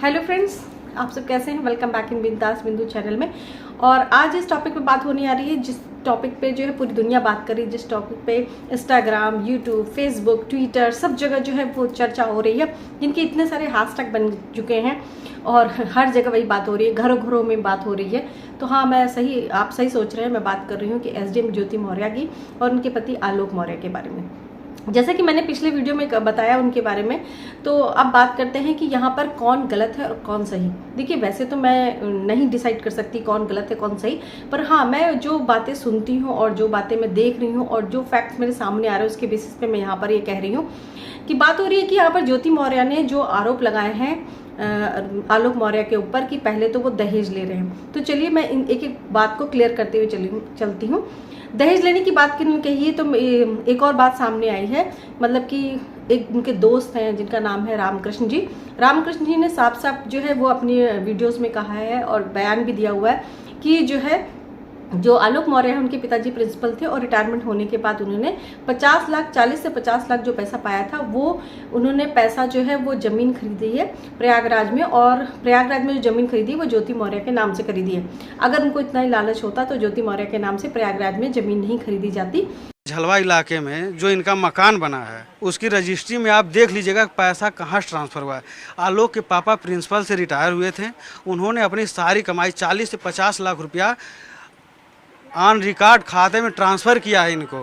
Hello friends, आप सब कैसे हैं। वेलकम बैक इन बिंदास बिंदु चैनल में। और आज इस टॉपिक पे बात होने आ रही है जिस टॉपिक पे जो है पूरी दुनिया बात कर रही है, जिस टॉपिक पे इंस्टाग्राम, यूट्यूब, फेसबुक, ट्विटर सब जगह जो है वो चर्चा हो रही है, जिनके इतने सारे हैशटैग बन चुके हैं और हर जगह वही बात हो रही है, घरों घरों में बात हो रही है। तो हाँ, आप सही सोच रहे हैं, मैं बात कर रही हूँ कि एसडीएम ज्योति मौर्य की और उनके पति आलोक मौर्य के बारे में। जैसे कि मैंने पिछले वीडियो में बताया उनके बारे में, तो अब बात करते हैं कि यहाँ पर कौन गलत है और कौन सही। देखिए, वैसे तो मैं नहीं डिसाइड कर सकती कौन गलत है कौन सही, पर हाँ, मैं जो बातें सुनती हूँ और जो बातें मैं देख रही हूँ और जो फैक्ट्स मेरे सामने आ रहे हैं उसके बेसिस पे मैं यहाँ पर ये कह रही हूँ कि बात हो रही है कि यहाँ पर ज्योति मौर्य ने जो आरोप लगाए हैं आलोक मौर्य के ऊपर कि पहले तो वो दहेज ले रहे हैं। तो चलिए मैं एक एक बात को क्लियर करते हुए चलती हूँ। दहेज लेने की बात कही तो एक और बात सामने आई है, मतलब कि एक उनके दोस्त हैं जिनका नाम है रामकृष्ण जी। रामकृष्ण जी ने साफ साफ जो है वो अपनी वीडियोस में कहा है और बयान भी दिया हुआ है कि जो आलोक मौर्य है उनके पिताजी प्रिंसिपल थे और रिटायरमेंट होने के बाद उन्होंने 40 से 50 लाख जो पैसा पाया था वो उन्होंने पैसा जो है वो जमीन खरीदी है प्रयागराज में, और प्रयागराज में जो जमीन खरीदी वो ज्योति मौर्य के नाम से खरीदी है। अगर उनको इतना ही लालच होता तो ज्योति मौर्य के नाम से प्रयागराज में जमीन नहीं खरीदी जाती। झलवा इलाके में जो इनका मकान बना है उसकी रजिस्ट्री में आप देख लीजिएगा पैसा कहाँ से ट्रांसफ़र हुआ है। आलोक के पापा प्रिंसिपल से रिटायर हुए थे, उन्होंने अपनी सारी कमाई 40 से 50 लाख रुपया ऑन रिकॉर्ड खाते में ट्रांसफ़र किया है। इनको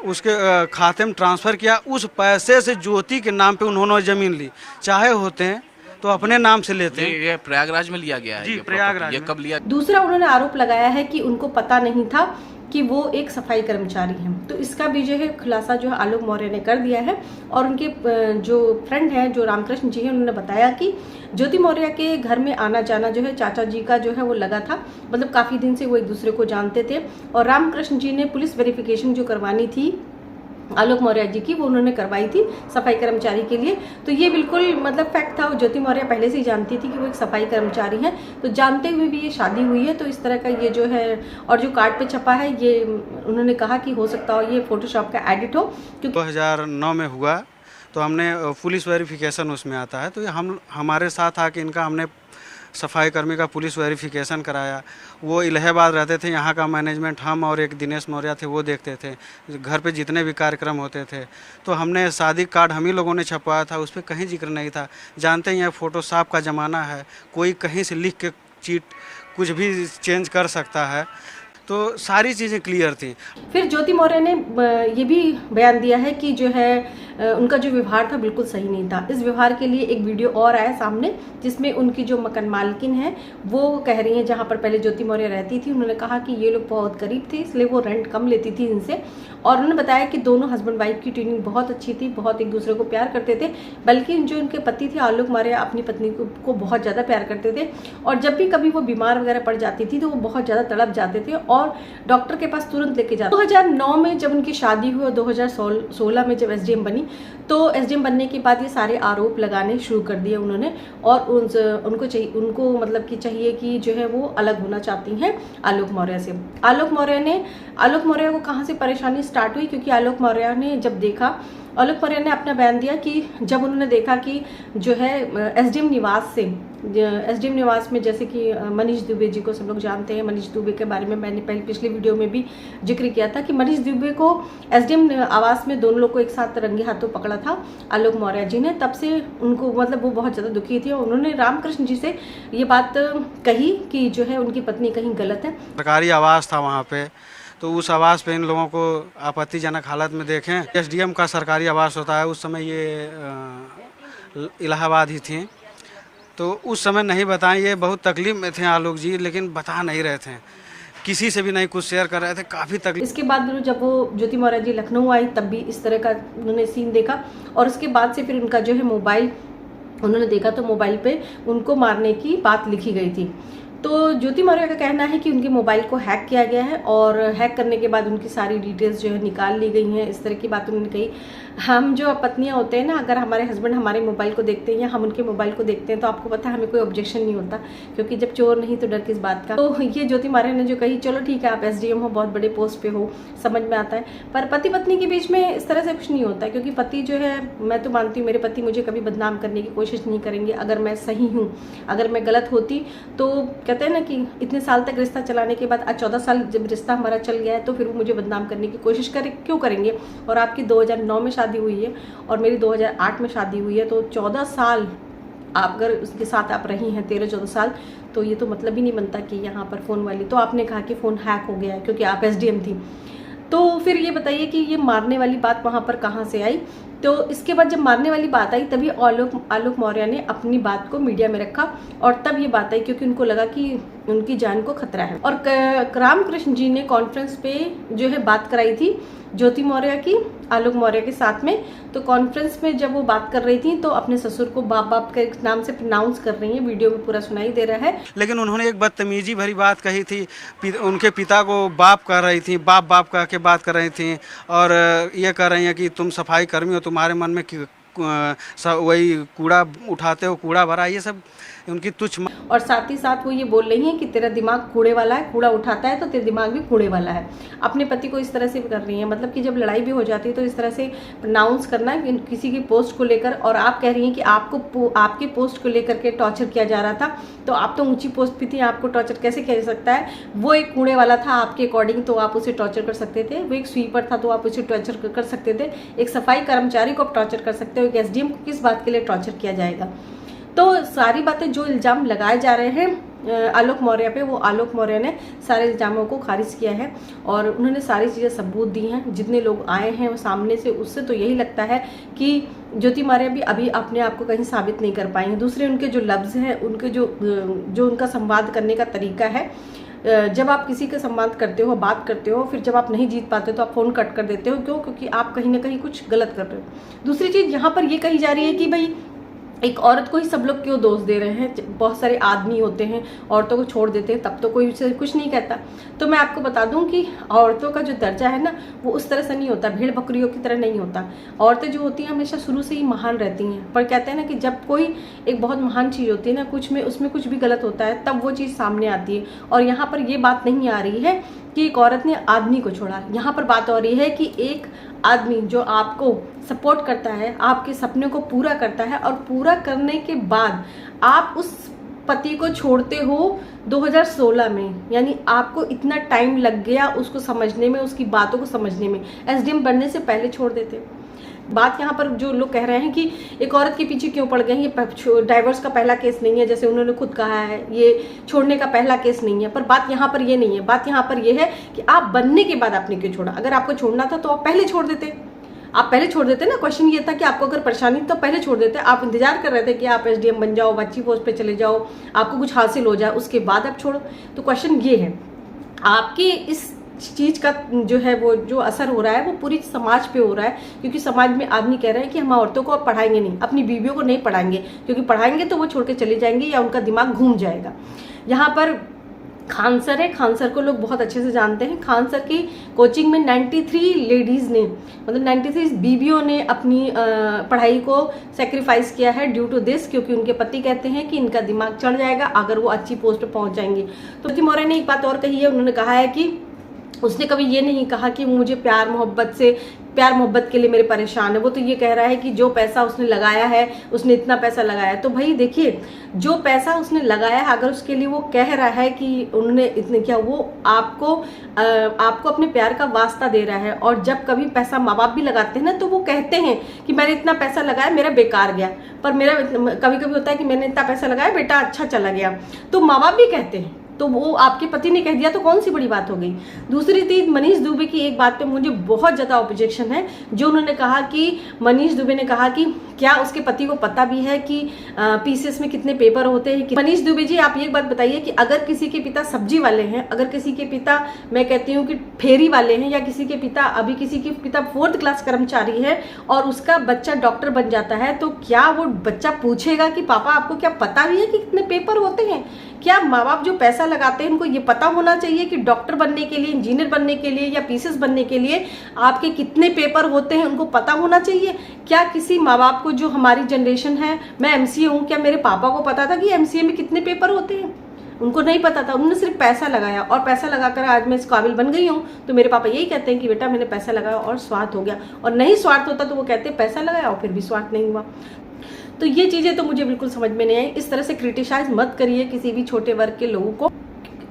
उसके खाते में ट्रांसफ़र किया, उस पैसे से ज्योति के नाम पे उन्होंने ज़मीन ली। चाहे होते हैं तो अपने नाम से लेते हैं। ये प्रयागराज में लिया गया है जी, प्रयागराज ये में। कब लिया? दूसरा, उन्होंने आरोप लगाया है कि उनको पता नहीं था कि वो एक सफाई कर्मचारी हैं। तो इसका भी जो है खुलासा जो है आलोक मौर्य ने कर दिया है। और उनके जो फ्रेंड हैं जो रामकृष्ण जी हैं, उन्होंने बताया कि ज्योति मौर्य के घर में आना जाना जो है चाचा जी का जो है वो लगा था, मतलब काफ़ी दिन से वो एक दूसरे को जानते थे। और रामकृष्ण जी ने पुलिस वेरिफिकेशन जो करवानी थी आलोक मौर्य जी की, वो उन्होंने करवाई थी सफाई कर्मचारी के लिए। तो ये बिल्कुल मतलब फैक्ट था, ज्योति मौर्य पहले से ही जानती थी कि वो एक सफाई कर्मचारी हैं। तो जानते हुए भी ये शादी हुई है। तो इस तरह का ये जो है, और जो कार्ड पे छपा है ये उन्होंने कहा कि हो सकता हो ये फोटोशॉप का एडिट हो, क्योंकि 2009 में हुआ तो हमने पुलिस वेरिफिकेशन उसमें आता है, तो हमारे साथ आके इनका हमने सफाई कर्मी का पुलिस वेरिफिकेशन कराया। वो इलाहाबाद रहते थे, यहाँ का मैनेजमेंट हम और एक दिनेश मौर्य थे वो देखते थे। घर पे जितने भी कार्यक्रम होते थे तो हमने शादी कार्ड हम ही लोगों ने छपवाया था, उस पर कहीं जिक्र नहीं था। जानते हैं फोटोशॉप का ज़माना है, कोई कहीं से लिख के चीट कुछ भी चेंज कर सकता है, तो सारी चीज़ें क्लियर थी। फिर ज्योति मौर्य ने ये भी बयान दिया है कि जो है उनका जो व्यवहार था बिल्कुल सही नहीं था। इस व्यवहार के लिए एक वीडियो और आया सामने जिसमें उनकी जो मकान मालकिन है वो कह रही हैं, जहाँ पर पहले ज्योति मौर्य रहती थी, उन्होंने कहा कि ये लोग बहुत गरीब थे इसलिए वो रेंट कम लेती थी इनसे। और उन्होंने बताया कि दोनों हस्बैंड वाइफ की ट्यूनिंग बहुत अच्छी थी, बहुत एक दूसरे को प्यार करते थे। बल्कि जो उनके पति थे आलोक मौर्य अपनी पत्नी को बहुत ज़्यादा प्यार करते थे, और जब भी कभी वो बीमार वगैरह पड़ जाती थी तो वो बहुत ज़्यादा तड़प जाते थे और डॉक्टर के पास तुरंत लेके जाते। 2009 में जब उनकी शादी हुई और 2016 में जब एसडीएम बनी, तो एसडीएम बनने के बाद ये सारे आरोप लगाने शुरू कर दिए उन्होंने। और उनको मतलब कि चाहिए कि जो है वो अलग होना चाहती हैं आलोक मौर्य से। आलोक मौर्य को कहाँ से परेशानी स्टार्ट हुई, क्योंकि आलोक मौर्य ने अपना बयान दिया कि जब उन्होंने देखा कि जो है एसडीएम निवास में जैसे कि मनीष दुबे जी को सब लोग जानते हैं। मनीष दुबे के बारे में मैंने पिछले वीडियो में भी जिक्र किया था कि मनीष दुबे को एसडीएम आवास में दोनों लोग को एक साथ रंगे हाथों पकड़ा था आलोक मौर्य जी ने। तब से उनको मतलब वो बहुत ज़्यादा दुखी थी और उन्होंने रामकृष्ण जी से ये बात कही कि जो है उनकी पत्नी कहीं गलत है। सरकारी आवास था वहाँ पे, तो उस आवास पे इन लोगों को आपत्तिजनक हालत में देखें। एसडीएम का सरकारी आवास होता है, उस समय ये इलाहाबाद ही थी, तो उस समय नहीं बताएं। ये बहुत तकलीफ में थे आलोक जी, लेकिन बता नहीं रहे थे, किसी से भी नहीं कुछ शेयर कर रहे थे, काफ़ी तकलीफ। इसके बाद जब वो ज्योति मौर्य जी लखनऊ आई तब भी इस तरह का उन्होंने सीन देखा, और उसके बाद से फिर उनका जो है मोबाइल उन्होंने देखा तो मोबाइल पे उनको मारने की बात लिखी गई थी। तो ज्योति मौर्य का कहना है कि उनके मोबाइल को हैक किया गया है और हैक करने के बाद उनकी सारी डिटेल्स जो है निकाल ली गई हैं। इस तरह की बात उन्होंने कही। हम जो पत्नियां होते हैं ना, अगर हमारे हस्बैंड हमारे मोबाइल को देखते हैं या हम उनके मोबाइल को देखते हैं तो आपको पता है हमें कोई ऑब्जेक्शन नहीं होता, क्योंकि जब चोर नहीं तो डर किस बात का। तो ये ज्योति मौर्य ने जो कही, चलो ठीक है आप SDM हो, बहुत बड़े पोस्ट पे हो, समझ में आता है, पर पति पत्नी के बीच में इस तरह से कुछ नहीं होता, क्योंकि पति जो है, मैं तो मानती हूँ मेरे पति मुझे कभी बदनाम करने की कोशिश नहीं करेंगे अगर मैं सही हूँ। अगर मैं गलत होती तो कहते हैं ना कि इतने साल तक रिश्ता चलाने के बाद, आज 14 साल जब रिश्ता हमारा चल गया है, तो फिर वो मुझे बदनाम करने की कोशिश क्यों करेंगे। और आपकी 2009 में शादी हुई है और मेरी 2008 में शादी हुई है, तो 14 साल आप अगर उसके साथ आप रही हैं, 13-14 साल, तो ये तो मतलब ही नहीं बनता कि यहाँ पर फ़ोन वाली। तो आपने कहा कि फ़ोन हैक हो गया है क्योंकि आप SDM थी, तो फिर ये बताइए कि ये मारने वाली बात वहाँ पर कहाँ से आई। तो इसके बाद जब मारने वाली बात आई तभी आलोक मौर्य ने अपनी बात को मीडिया में रखा और तब ये बात आई, क्योंकि उनको लगा कि उनकी जान को खतरा है। और रामकृष्ण जी ने कॉन्फ्रेंस पे जो है बात कराई थी ज्योति मौर्य की आलोक मौर्य के साथ में। तो कॉन्फ्रेंस में जब वो बात कर रही थी तो अपने ससुर को बाप बाप के नाम से प्रोनाउंस कर रही हैं, वीडियो में पूरा सुनाई दे रहा है। लेकिन उन्होंने एक बदतमीजी भरी बात कही थी, उनके पिता को बाप कह रही थी, बाप बाप कह के बात कर रही थी, और ये कह रही हैं कि तुम सफाई कर्मी हो, तुम्हारे मन में वही कूड़ा उठाते हो, कूड़ा भरा, ये सब उनकी तुच्छ। और साथ ही साथ वो ये बोल रही हैं कि तेरा दिमाग कूड़े वाला है, कूड़ा उठाता है तो तेरा दिमाग भी कूड़े वाला है। अपने पति को इस तरह से कर रही हैं, मतलब कि जब लड़ाई भी हो जाती है तो इस तरह से प्रोनाउंस करना किसी की पोस्ट को लेकर। और आप कह रही हैं कि आपके पोस्ट को लेकर के टॉर्चर किया जा रहा था, तो आप तो ऊंची पोस्ट पे थी, आपको टॉर्चर कैसे किया जा सकता है। वो एक कूड़े वाला था आपके अकॉर्डिंग, तो आप उसे टॉर्चर कर सकते थे। वो एक स्वीपर था तो आप उसे टॉर्चर कर सकते थे। एक सफाई कर्मचारी को आप टॉर्चर कर सकते हो, एक SDM को किस बात के लिए टॉर्चर किया जाएगा। तो सारी बातें जो इल्ज़ाम लगाए जा रहे हैं आलोक मौर्य पे, वो आलोक मौर्य ने सारे इल्ज़ामों को खारिज किया है और उन्होंने सारी चीज़ें सबूत दी हैं। जितने लोग आए हैं वो सामने से, उससे तो यही लगता है कि ज्योति मौर्य भी अभी अपने आप को कहीं साबित नहीं कर पाई हैं। दूसरे उनके जो लफ्ज़ हैं, उनके जो उनका संवाद करने का तरीका है, जब आप किसी का सम्मान करते हो, बात करते हो, फिर जब आप नहीं जीत पाते तो आप फ़ोन कट कर देते हो। क्यों? क्योंकि आप कहीं ना कहीं कुछ गलत कर रहे हो। दूसरी चीज़ यहाँ पर ये कही जा रही है कि भाई एक औरत को ही सब लोग क्यों दोष दे रहे हैं। बहुत सारे आदमी होते हैं, औरतों को छोड़ देते हैं, तब तो कोई उसे कुछ नहीं कहता। तो मैं आपको बता दूं कि औरतों का जो दर्जा है ना, वो उस तरह से नहीं होता, भेड़ बकरियों की तरह नहीं होता। औरतें जो होती हैं हमेशा शुरू से ही महान रहती हैं, पर कहते हैं ना कि जब कोई एक बहुत महान चीज़ होती है ना, उसमें कुछ भी गलत होता है, तब वो चीज़ सामने आती है। और यहाँ पर ये बात नहीं आ रही है कि एक औरत ने आदमी को छोड़ा, यहाँ पर बात हो रही है कि एक आदमी जो आपको सपोर्ट करता है, आपके सपने को पूरा करता है, और पूरा करने के बाद आप उस पति को छोड़ते हो 2016 में, यानी आपको इतना टाइम लग गया उसको समझने में, उसकी बातों को समझने में। SDM बनने से पहले छोड़ देते। बात यहाँ पर जो लोग कह रहे हैं कि एक औरत के पीछे क्यों पड़ गए हैं, ये डाइवोर्स का पहला केस नहीं है, जैसे उन्होंने खुद कहा है, ये छोड़ने का पहला केस नहीं है। पर बात यहाँ पर ये नहीं है, बात यहाँ पर ये है कि आप बनने के बाद आपने क्यों छोड़ा। अगर आपको छोड़ना था तो आप पहले छोड़ देते, ना। क्वेश्चन ये था कि आपको अगर परेशानी तो पहले छोड़ देते। आप इंतजार कर रहे थे कि आप SDM बन जाओ, अच्छी पोस्ट पे चले जाओ, आपको कुछ हासिल हो जाए, उसके बाद आप छोड़ो। तो क्वेश्चन ये है, आपके इस चीज़ का जो है वो जो असर हो रहा है वो पूरी समाज पे हो रहा है, क्योंकि समाज में आदमी कह रहे हैं कि हम औरतों को अब पढ़ाएंगे नहीं, अपनी बीवियों को नहीं पढ़ाएंगे, क्योंकि पढ़ाएंगे तो वो छोड़ के चली जाएंगी या उनका दिमाग घूम जाएगा। यहाँ पर खान सर है, खान सर को लोग बहुत अच्छे से जानते हैं। खान सर की कोचिंग में 93 लेडीज़ ने, मतलब 93 बीवियों ने अपनी पढ़ाई को सेक्रीफाइस किया है ड्यू टू दिस, क्योंकि उनके पति कहते हैं कि इनका दिमाग चढ़ जाएगा अगर वो अच्छी पोस्ट पर पहुंच जाएंगी। तो ज्योति मौर्य ने एक बात और कही है, उन्होंने कहा है कि उसने कभी ये नहीं कहा कि मुझे प्यार मोहब्बत के लिए मेरे परेशान है। वो तो ये कह रहा है कि जो पैसा उसने लगाया है, उसने इतना पैसा लगाया, तो भाई देखिए जो पैसा उसने लगाया है, अगर उसके लिए वो कह रहा है कि उन्होंने इतने किया, वो आपको अपने प्यार का वास्ता दे रहा है। और जब कभी पैसा माँ बाप भी लगाते हैं ना, तो वो कहते हैं कि मैंने इतना पैसा लगाया, मेरा बेकार गया। पर मेरा कभी कभी होता है कि मैंने इतना पैसा लगाया, बेटा अच्छा चला गया, तो माँ बाप भी कहते हैं। तो वो आपके पति ने कह दिया तो कौन सी बड़ी बात हो गई। दूसरी चीज, मनीष दुबे की एक बात पे मुझे बहुत ज़्यादा ऑब्जेक्शन है, जो उन्होंने कहा कि मनीष दुबे ने कहा कि क्या उसके पति को पता भी है कि पीसीएस में कितने पेपर होते हैं? मनीष दुबे जी, आप ये बात बताइए कि अगर किसी के पिता सब्जी वाले हैं, अगर किसी के पिता मैं कहती हूँ कि फेरी वाले हैं, या किसी के पिता 4th क्लास कर्मचारी है और उसका बच्चा डॉक्टर बन जाता है, तो क्या वो बच्चा पूछेगा कि पापा आपको क्या पता भी है कि कितने पेपर होते हैं? क्या माँ बाप जो पैसा लगाते हैं उनको ये पता होना चाहिए कि डॉक्टर बनने के लिए, इंजीनियर बनने के लिए या पीसीएस बनने के लिए आपके कितने पेपर होते हैं, उनको पता होना चाहिए? क्या किसी माँ बाप को, जो हमारी जनरेशन है, मैं एमसीए हूँ, क्या मेरे पापा को पता था कि एमसीए में कितने पेपर होते हैं? उनको नहीं पता था, उन्होंने सिर्फ पैसा लगाया, और पैसा लगाकर आज मैं इस काबिल बन गई हूँ। तो मेरे पापा यही कहते हैं कि बेटा मैंने पैसा लगाया और स्वार्थ हो गया, और नहीं स्वार्थ होता तो वो कहते पैसा लगाया और फिर भी स्वार्थ नहीं हुआ। तो ये चीज़ें तो मुझे बिल्कुल समझ में नहीं आई। इस तरह से क्रिटिसाइज मत करिए किसी भी छोटे वर्ग के लोगों को।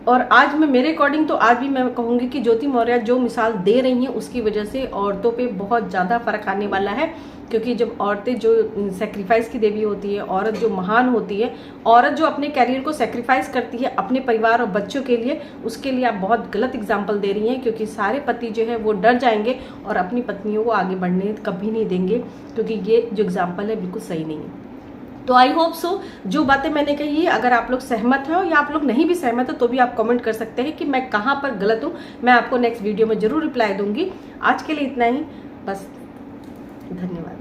और आज मैं, मेरे अकॉर्डिंग तो आज भी मैं कहूँगी कि ज्योति मौर्य जो मिसाल दे रही हैं उसकी वजह से औरतों पे बहुत ज़्यादा फर्क आने वाला है। क्योंकि जब औरतें जो सेक्रीफाइस की देवी होती है, औरत जो महान होती है, औरत जो अपने कैरियर को सेक्रीफाइस करती है अपने परिवार और बच्चों के लिए, उसके लिए आप बहुत गलत एग्जाम्पल दे रही हैं। क्योंकि सारे पति जो है वो डर जाएंगे और अपनी पत्नियों को आगे बढ़ने कभी नहीं देंगे, क्योंकि ये जो एग्जाम्पल है बिल्कुल सही नहीं है। तो आई होप सो जो बातें मैंने कही है, अगर आप लोग सहमत हो या आप लोग नहीं भी सहमत हो तो भी आप कमेंट कर सकते हैं कि मैं कहाँ पर गलत हूँ। मैं आपको नेक्स्ट वीडियो में जरूर रिप्लाई दूंगी। आज के लिए इतना ही, बस, धन्यवाद।